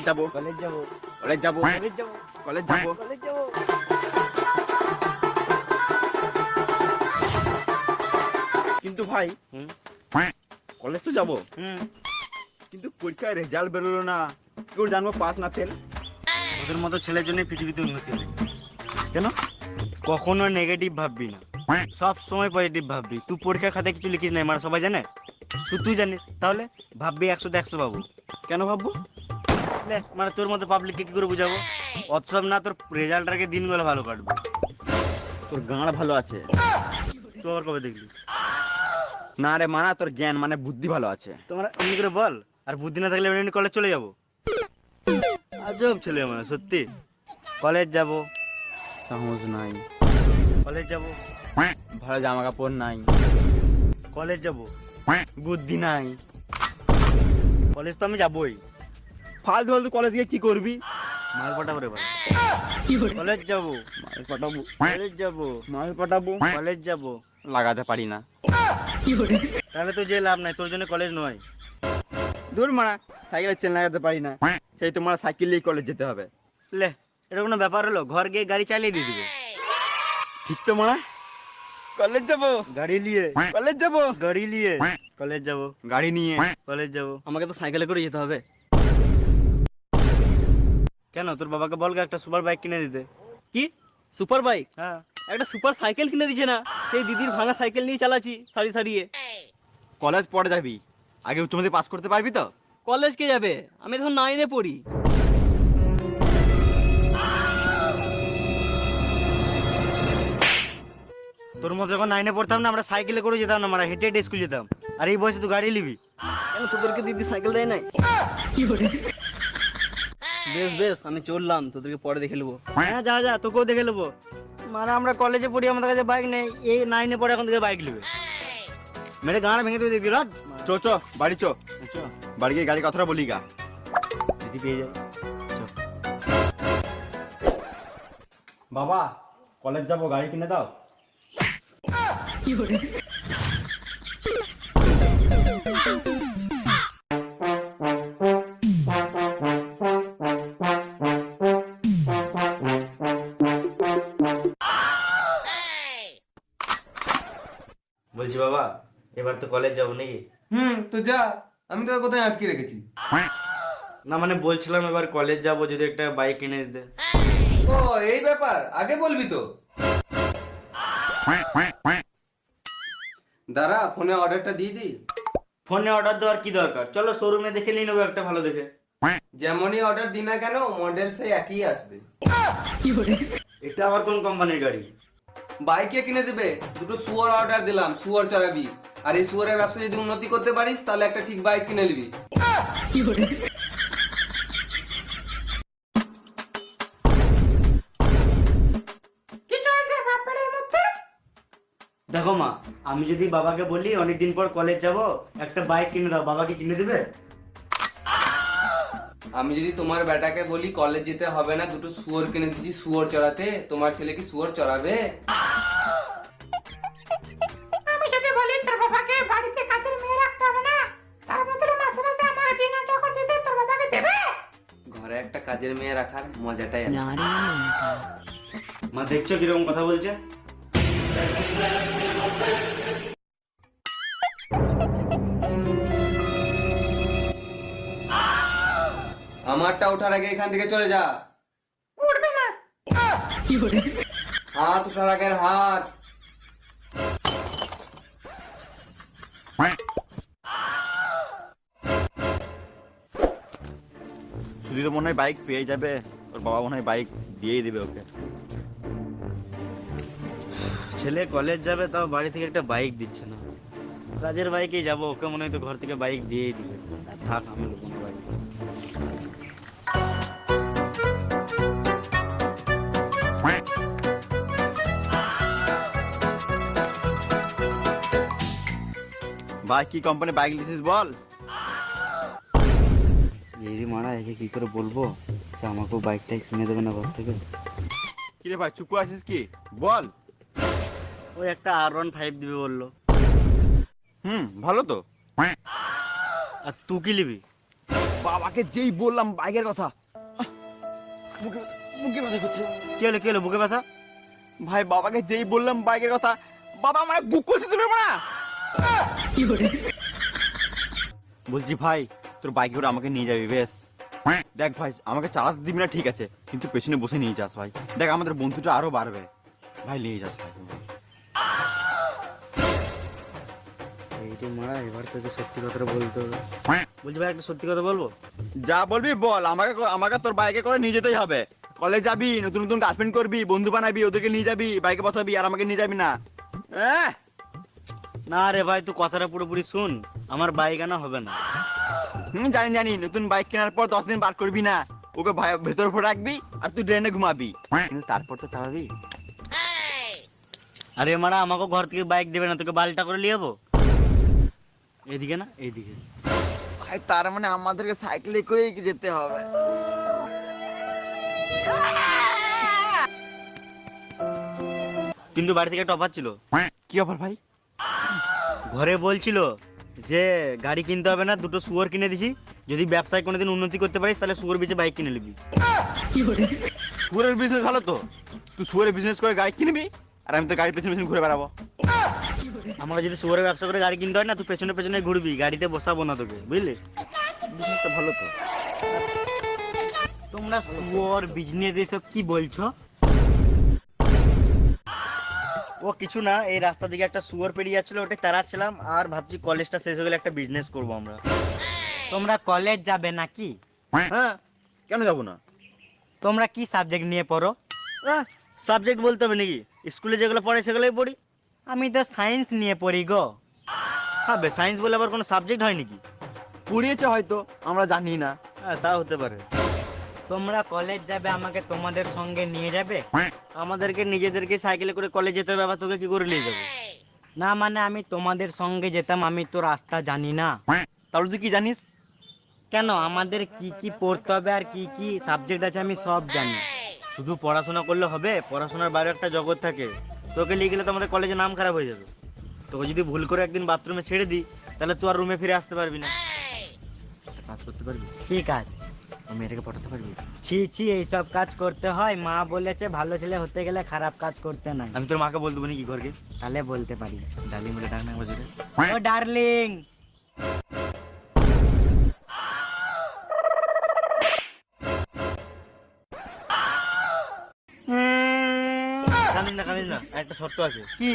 যাবো কলেজ যাবো কলেজ যাবো কলেজ যাবো কলেজ যাবো কলেজ যাবো। কিন্তু ভাই কলেজ তো যাবো কিন্তু পরীক্ষায় রেজাল্ট বেরোলো না, কি করে জানবো পাস না ফেল? ওদের মতো ছেলের জন্য পৃথিবীতে উন্নতি নেই। কেন? কখনো নেগেটিভ ভাববি না, সব সময় পজিটিভ ভাববি। তুই পরীক্ষা খাতায় কিছু লিখিস না, মানে সবাই জানে, শুধু তুই জানিস। তাহলে ভাববি 100-100 পাবো। কেন ভাববো? মানে তোর মতো পাবলিককে কি করে বুঝাবো? অতসব না, তোর রেজাল্টটাকে দিনগুলো ভালো কাটবে। তোর গাঁড় ভালো আছে। তোর কবে দেখলি? না রে মানা, তোর জ্ঞান মানে বুদ্ধি ভালো আছে। তোমরা এমনি করে বল, আর বুদ্ধি না থাকলে এমনি কলেজ চলে যাবো। আজব ছেলে মানে সত্যি। কলেজ যাব, সাহস নাই, কলেজ যাব, ভালো জামা কাপড় নাই, কলেজ যাব, বুদ্ধি নাই। কলেজ তো আমি যাবোই। ফালতু ফালতু কলেজ গিয়ে কি করবি? মাল পটাবো রে ভাই। কলেজ যাব, মাল পটাবো, কলেজ যাব, মাল পটাবো, কলেজ যাব। লাগাতে পারি না। তাহলে তো যে লাভ নাই, তোর জন্য কলেজ নয়। দূর মারা, সাইকেলের চেন লাগাতে পারি না, সেই তোমার সাইকেল নিয়ে কলেজ যেতে হবে। লে, এটা কোনো ব্যাপার হলো? ঘর গিয়ে গাড়ি চালিয়ে দিয়ে দিবে। ঠিক তো মারা, কলেজ যাবো, গাড়ি নিয়ে, কলেজ যাবো, গাড়ি নিয়ে কলেজ যাব, গাড়ি নিয়ে কলেজ যাব। আমাকে তো সাইকেলে করে যেতে হবে। কেন, তোর বাবাকে বলগে একটা সুপার বাইক কিনে দিতে। কি সুপার বাইক? হ্যাঁ, একটা সুপার সাইকেল কিনে দিছে না? সেই দিদির ভাঙা সাইকেল নিয়ে চালাচ্ছি সারি সারিয়ে। কলেজ পড়ে যাবি, আগে উচ্চ মাধ্যমিক পাস করতে পারবি তো? কলেজ কে যাবে? আমি তখন 9-এ পড়ি। তোর মতো যখন 9-এ পড়তাম না, আমরা সাইকেলে করে যেতাম না, আমরা হেঁটে হেঁটে স্কুল যেতাম। আর এই বয়সে তুই গাড়ি নিবি? কেন, তোদেরকে দিদি সাইকেল দেয় নাই? বেশ বেশ, আমি চললাম, তোদেরকে পরে দেখে নেবো। হ্যাঁ, যা যা, তোকেও দেখে নেবো। মানে আমরা কলেজে পড়ি, আমাদের কাছে বাইক নেই, এই 9-এ পড়ে এখন থেকে বাইক নেবে। মেরে গাঁড় ভেঙে দেবে দেখবি। রাজ চো চো বাড়ি চো, বাড়ি গিয়ে গাড়ি কথাটা বলি গা, দিদি পেয়ে যায়। বাবা কলেজ যাবো, গাড়ি কিনে দাও। বলছি বাবা, এবার তো কলেজ যাবো নাকি? তো যা, আমি তোকে কোথায় আটকে রেখেছি? না মানে বলছিলাম এবার কলেজ যাবো, যদি একটা বাইক কিনে দিতে। ও এই ব্যাপার, আগে বলবি তো। দাঁড়া, ফোনে অর্ডারটা দিয়ে দিই। ফোনে অর্ডার দেওয়ার কি দরকার? চলো শোরুমে দেখে নিয়ে নেবো একটা ভালো দেখে। যেমনই অর্ডার দিই না কেন, মডেল সেই একই আসবে। এটা আবার কোন কোম্পানির গাড়ি? বাইকে কিনে দেবে, দুটো শুয়োর অর্ডার দিলাম, শুয়োর চড়াবি। আর এই শুয়োরের ব্যবসা যদি উন্নতি করতে পারিস, তাহলে একটা ঠিক বাইক কিনে নিবি। দেখো মা, আমি যদি বাবাকে বলি অনেকদিন পর কলেজ যাব, একটা বাইক কিনে দাও, বাবা কি কিনে দেবে? আমি যদি তোমার বেটাকে বলি কলেজ যেতে হবে না, দুটো শুয়োর কিনে দিচ্ছি শুয়োর চড়াতে, তোমার ছেলে কি শুয়োর চড়াবে? আমি যদি বলি তোর বাবাকে বাড়িতে কাজের মেয়ে রাখতে হবে না, তার বদলে মাসে মাসে আমাকে 3,000 টাকা করে দিতে, তোর বাবাকে দেবে? ঘরে একটা কাজের মেয়ে রাখার মজাটাই আলাদা। মা দেখছো কিরকম কথা বলছে? আমারটা ওঠার আগে এখান থেকে চলে যা। উঠবে না। হাত ওঠার আগে হাত। সুধি তো মনে হয় বাইক পেয়ে যাবে, ওর বাবা মনে হয় বাইক দিয়েই দেবে ওকে। ছেলে কলেজ যাবে, তাও বাড়ি থেকে একটা বাইক দিচ্ছে না। কাজের বাইকেই যাবো, ওকে মনে হয় তো ঘর থেকে বাইক দিয়েই দিবে। থাক, আমি লোক বাইক। ভাই কি কোম্পানি বাইক নিছিস বল? এই মারা, একে কি করে বলবো যে আমাকেও বাইকটাই কিনে দেবে না ঘর থেকে? কিরে ভাই চুপ করে আছিস কি, বল। ওই একটা R15 দিবে বললো। ভালো তো। আর তুই কি নিবি? বাবাকে যেই বললাম বাইকের কথা, বুকে বুকে ব্যথা করছে। কি হলো বুকে ব্যথা? ভাই বাবাকে যেই বললাম বাইকের কথা, বাবা আমার বুক করছে দিল না। বলছি ভাই তোর বাইকে করে আমাকে নিয়ে যাবি বেশ? দেখ ভাই আমাকে চালাতে দিবি না ঠিক আছে, কিন্তু পেছনে বসে নিয়ে যাস ভাই। দেখ আমাদের বন্ধুটা আরো বাড়বে ভাই, নিয়ে যাস ভাই। এইটা মারা, এবার তোকে সত্যি কথাটা বলতে হবে। বলছি ভাই একটা সত্যি কথা বলবো? যা বলবি বল, আমাকে আমাকে তোর বাইকে করে নিয়ে যেতেই হবে। কলেজ যাবি, নতুন নতুন গার্লফ্রেন্ড করবি, বন্ধু বানাবি, ওদেরকে নিয়ে যাবি, বাইকে বসাবি, আর আমাকে নিয়ে যাবি না? না রে ভাই, তুই কথাটা পুরোপুরি শুন, আমার বাইক আনা হবে না। জানি জানি, নতুন বাইক কেনার পর 10 দিন বার করবি না, ওকে ভেতর উপর রাখবি আর তুই ড্রেনে ঘুমাবি, কিন্তু তারপর তো চালাবি। আরে মারা, আমাকে ঘর থেকে বাইক দেবে না, তোকে বালটা করে নিয়ে যাবো। এইদিকে না, এইদিকে। ভাই তার মানে আমাদেরকে সাইকেলে করেই যেতে হবে। কিন্তু বাড়ি থেকে একটা অফার ছিল। কি অফার ভাই? ঘরে বলছিল যে গাড়ি কিনতে হবে না, দুটো শুয়োর কিনে দিছি, যদি ব্যবসায় কোনোদিন উন্নতি করতে পারিস তাহলে শুয়োর বেচে বাইক কিনে নিবি। শুয়োরের বিজনেস ভালো তো, তুই শুয়োরের বিজনেস করে গাড়ি কিনবি আর আমি তো গাড়ি পেছনে পেছনে ঘুরে বেড়াবো। আমরা যদি শুয়োরের ব্যবসা করে গাড়ি কিনতে হয় না, তুই পেছনে পেছনে ঘুরবি, গাড়িতে বসাবো না তোকে, বুঝলি? বিজনেসটা ভালো তো। তোমরা শুয়োর বিজনেস এসব কি বলছো? ও কিছু না, এই রাস্তা দিকে একটা শুয়োর পেরিয়ে যাচ্ছিল, ওটা তাড়াচ্ছিলাম, আর ভাবছি কলেজটা শেষ হয়ে গেলে একটা বিজনেস করবো আমরা। তোমরা কলেজ যাবে নাকি? হ্যাঁ, কেন যাবো না? তোমরা কি সাবজেক্ট নিয়ে পড়ো? সাবজেক্ট বলতে হবে নাকি? স্কুলে যেগুলো পড়ে সেগুলোই পড়ি। আমি তো সায়েন্স নিয়ে পড়ি গো। হ্যাঁ, সায়েন্স বলে আবার কোনো সাবজেক্ট হয় নাকি? পড়িয়েছে হয়তো, আমরা জানি না। হ্যাঁ, তা হতে পারে। তোমরা কলেজ যাবে, আমাকে তোমাদের সঙ্গে নিয়ে যাবে? আমাদেরকে নিজেদেরকে সাইকেলে করে কলেজ যেতে হবে, আবার তোকে কি করে নিয়ে যাবো? না মানে আমি তোমাদের সঙ্গে যেতাম, আমি তো রাস্তা জানি না। তাহলে তুই কি জানিস? কেন, আমাদের কি কি পড়তে হবে আর কি কি সাবজেক্ট আছে আমি সব জানি। শুধু পড়াশোনা করলে হবে? পড়াশোনার বাইরে একটা জগৎ থাকে, তোকে নিয়ে গেলে তো আমাদের কলেজের নাম খারাপ হয়ে যাবে। তোকে যদি ভুল করে একদিন বাথরুমে ছেড়ে দিই, তাহলে তুই আর রুমে ফিরে আসতে পারবি না। একটা কাজ করতে পারবি? কি কাজ? মেয়েটাকে পটাতে পারবি? ছি ছি, এইসব কাজ করতে হয়? মা বলেছে ভালো ছেলে হতে গেলে খারাপ কাজ করতে নাই। আমি তোর মাকে বলতে পারি কি ঘরকে? তাহলে বলতে পারি। ডার্লিং বলে ডাক না একবার জোরে। ও ডার্লিং। কাঁদিস না, একটা শর্ত আছে। কি?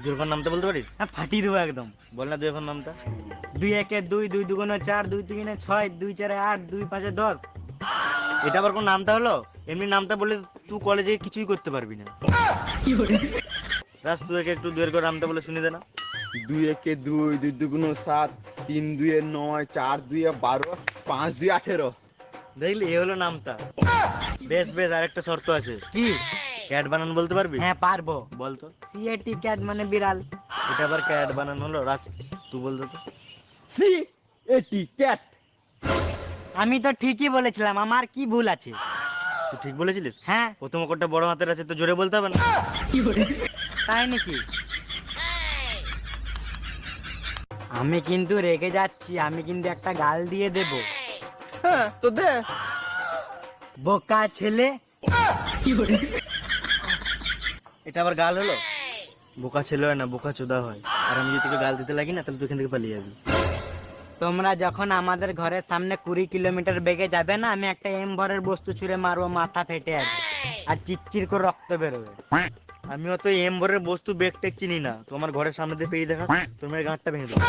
দুর্ঘর নামটা বলতে পারিস? হ্যাঁ, ফাটিয়ে দেবো একদম। বল না দুর্ঘর নামটা। 2 1 2, 2 2 4, 2 3 6, 2 4 8, 2 5 10। এটা আবার কোন নামটা হলো? এমনি নামটা বলে তুই কলেজে কিছুই করতে পারবি না। রাস, তুই একটু 2 এর নামটা বলে শুনে দে না। 2 1 2, 2 2 7, 3 2 9, 4 2 12, 5 2 18। দেখলি, এ হলো নামটা। বেশ বেশ, আরেকটা শর্ত আছে। কি? ক্যাট বানান বলতে পারবি? হ্যাঁ পারবো। বল তো। CAT, ক্যাট মানে বিড়াল। এটা আবার ক্যাট বানান হলো? রাজ, তুই বল তো। CAT, cat. আমি তো ঠিকই বলেছিলাম, আমার কি ভুল আছে? তুই ঠিক বলেছিলিস? হ্যাঁ। প্রথম অক্ষরটা বড় হাতের আছে, তো জোরে বলতে হবে না? তাই নাকি? আমি কিন্তু রেগে যাচ্ছি, আমি কিন্তু একটা গাল দিয়ে দেব। হ্যাঁ তো দে। বোকা ছেলে। এটা আবার গাল হলো? বোকা ছেলে হয় না, বোকা চোদা হয়। আর আমি যদি তোকে গাল দিতে লাগি না, তাহলে তুই এখান থেকে পালিয়ে যাবি। তোমরা যখন আমাদের ঘরের সামনে 20 কিলোমিটার বেগে যাবে না, আমি একটা এম ভরের বস্তু ছুঁড়ে মারবো, মাথা ফেটে যাবে আর চিরচির করে রক্ত বেরোবে। আমি অত এম ভরের বস্তু বেগ টেক চিনি না, তোমার ঘরের সামনে দিয়ে পেয়ে দেখা তোমার গাঁটটা ভেঙে দেবো।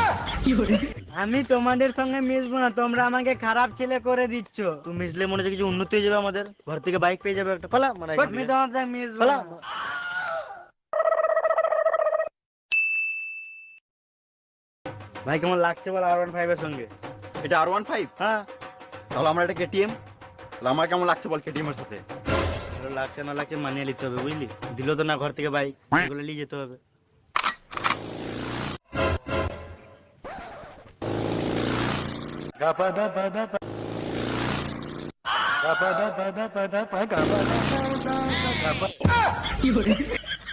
আমি তোমাদের সঙ্গে মিশবো না, তোমরা আমাকে খারাপ ছেলে করে দিচ্ছ। তুমি মিশলে মনে হচ্ছে কিছু উন্নতি হয়ে যাবে, আমাদের ঘর থেকে বাইক পেয়ে যাবে একটা। পালা, মানে আমি তোমার সঙ্গে মিশবো না। ভাই কেমন লাগছে বল R15 এর সঙ্গে? এটা R15? হ্যাঁ। তাহলে আমরা এটা KTM, তাহলে আমার কেমন লাগছে বল KTM এর সাথে? ভালো লাগছে না লাগছে মানিয়ে নিতে হবে, বুঝলি? দিল তো না ঘর থেকে বাইক, এগুলো নিয়ে যেতে হবে।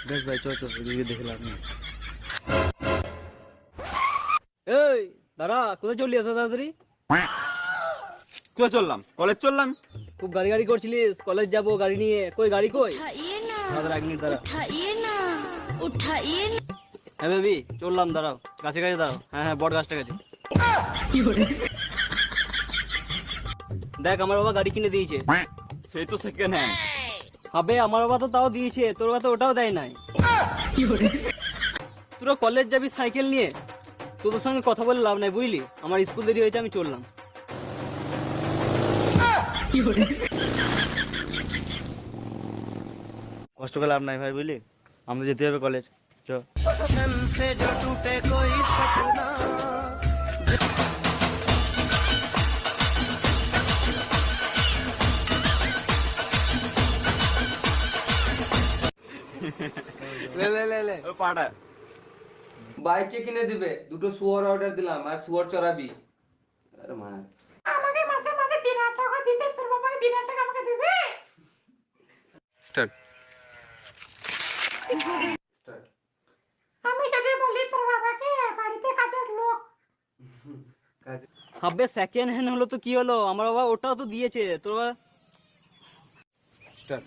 বেশ ভাই, চল চল, এদিকে দেখলাম। এই দাঁড়া, কোথায় চলি এত তাড়াতাড়ি? স্কুলে চললাম, কলেজ চললাম। খুব গাড়ি গাড়ি করছিলিস, কলেজ যাবো গাড়ি নিয়ে, কই গাড়ি কই? उठाइए ना দাঁড়া, এক মিনিট দাঁড়া। उठाइए ना उठाइए ना হ্যাঁ বেবি, চললাম, দাঁড়াও, কাছে কাছে দাঁড়াও। হ্যাঁ হ্যাঁ, বট গাছটা কাছে। দেখ আমার বাবা গাড়ি কিনে দিয়েছে। সেই তো সেকেন্ড হ্যান্ড। হবে, আমার বাবা তো তাও দিয়েছে, তোর বাবা তো ওটাও দেয় নাই। তোরা কলেজ যাবি সাইকেল নিয়ে, তোদের সঙ্গে কথা বলে লাভ নাই বুঝলি। আমার স্কুল দেরি হয়েছে, আমি চললাম। কষ্ট করে লাভ নাই ভাই বুঝলি, আমাদের যেতে হবে কলেজ। চ। লে লে লে লে, ও পাটা বাইক কে কিনে দিবে? দুটো শুয়ার অর্ডার দিলাম, আর শুয়ার চড়াবি। আরে মা, আমাকে মাসে মাসে 3,000 টাকা দিতে তোর বাবাকে 3,000 টাকা আমাকে দেবে। স্টার্ট। আমি যদি বলি তোর বাবাকে বাড়িতে কাজের লোক, হবে, সেকেন্ড হ্যান্ড হলো তো কি হলো, আমার বাবা ওটাও তো দিয়েছে, তোর বাবা। স্টার্ট।